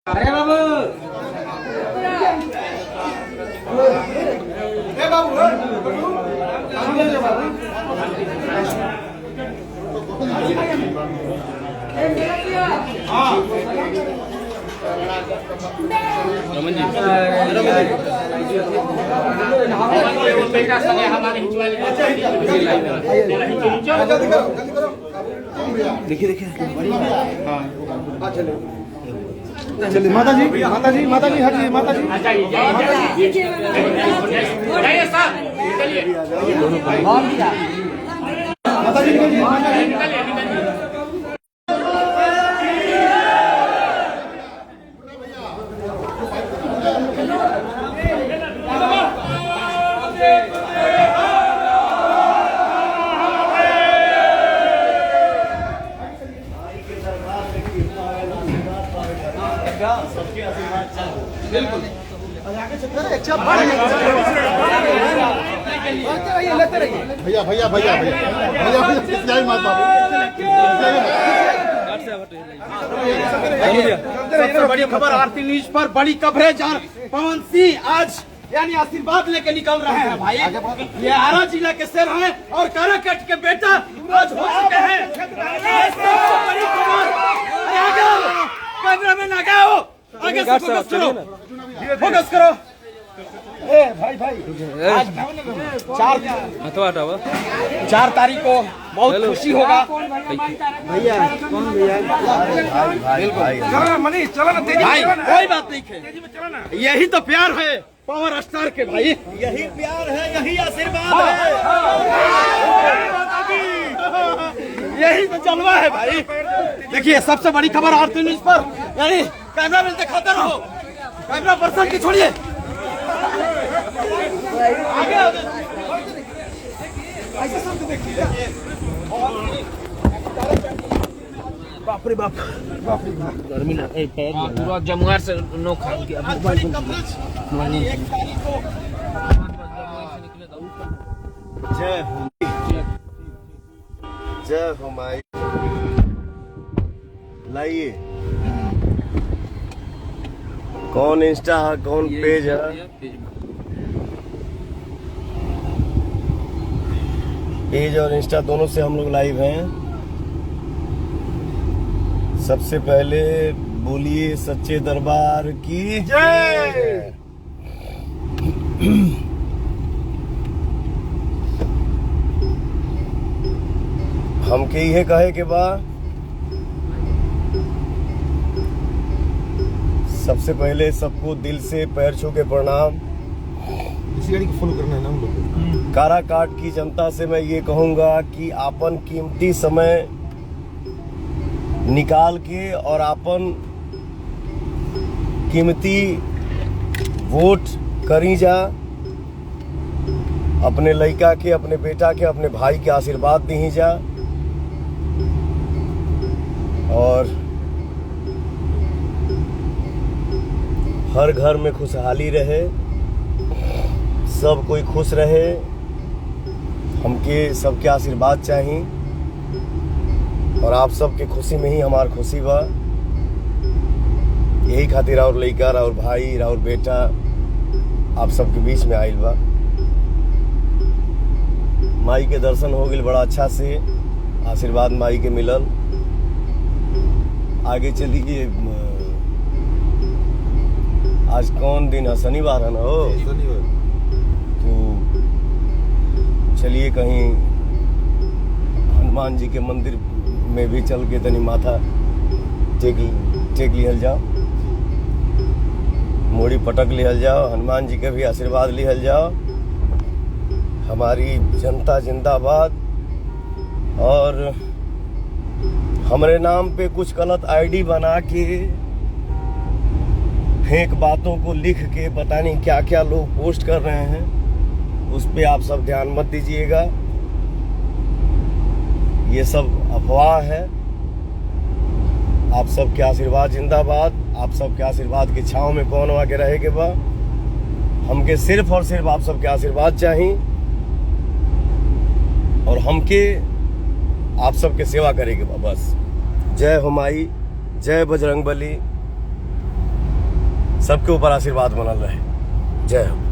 अरे बाबू देखिए देखिए चलिए माता जी हटिए माता जी माता जी माता जी भैया भैया भैया भैया जय माता सबसे बड़ी खबर आरती न्यूज पर बड़ी कवरेज और पवन सिंह आज यानी आशीर्वाद लेके निकल रहे हैं भाई। ये आरा जिला के शेर हैं और काराकट के बेटा आज हो चुके हैं। सबसे बड़ी खबर आगे कैमरा में ना गए हो आगे से फोकस करो फोकस करो। ए भाई भाई आज 4 तारीख को बहुत खुशी होगा भैया। कौन भैया मनीष चलो ना तेजी भाई कोई बात नहीं है यही तो प्यार है पावर स्टार के भाई यही प्यार है यही आशीर्वाद है यही तो जलवा है भाई। देखिए सबसे बड़ी खबर आरती न्यूज पर यानी कैमरा में दिखाते रहो कैमरा पर्सन की छोड़िए आगे बाप रे बाप गर्मी ना पूरा जमुआर से नो खा गया। जय हो माई लाइए कौन इंस्टा है कौन पेज है पेज और इंस्टा दोनों से हम लोग लाइव हैं। सबसे पहले बोलिए सच्चे दरबार की जय। हम के ये कहे के बाद सबसे पहले सबको दिल से पैर छू के प्रणाम। इसी गाड़ी को फॉलो करना है ना हम लोग को। काराकाट की जनता से मैं ये कहूंगा कि आपन कीमती समय निकाल के और आपन कीमती वोट करी जा। अपने लड़का के अपने बेटा के अपने भाई के आशीर्वाद दी जा और हर घर में खुशहाली रहे सब कोई खुश रहे। हमके सबके आशीर्वाद चाहिए और आप सबके खुशी में ही हमार खुशी बा। यही खातिर और लड़का और भाई और बेटा आप सबके बीच में आइल बा। माई के दर्शन हो गए बड़ा अच्छा से आशीर्वाद माई के मिलल। आगे चलिए आज कौन दिन है शनिवार है ना हो तो चलिए कहीं हनुमान जी के मंदिर में भी चल के तनी माथा टेक लिहल जाओ मोड़ी पटक लिहल जाओ हनुमान जी के भी आशीर्वाद लिहल जाओ। हमारी जनता जिंदाबाद। और हमारे नाम पे कुछ गलत आईडी बना के फेक बातों को लिख के पता नहीं क्या क्या लोग पोस्ट कर रहे हैं उस पे आप सब ध्यान मत दीजिएगा। ये सब अफवाह है। आप सबके आशीर्वाद जिंदाबाद। आप सबके आशीर्वाद की छांव में कौन आके रहे के बा। हमके सिर्फ और सिर्फ आप सबके आशीर्वाद चाहिए और हमके आप सबके सेवा करेंगे बस। जय हो माई, जय बजरंगबली, सबके ऊपर आशीर्वाद बनल रहे। जय हो।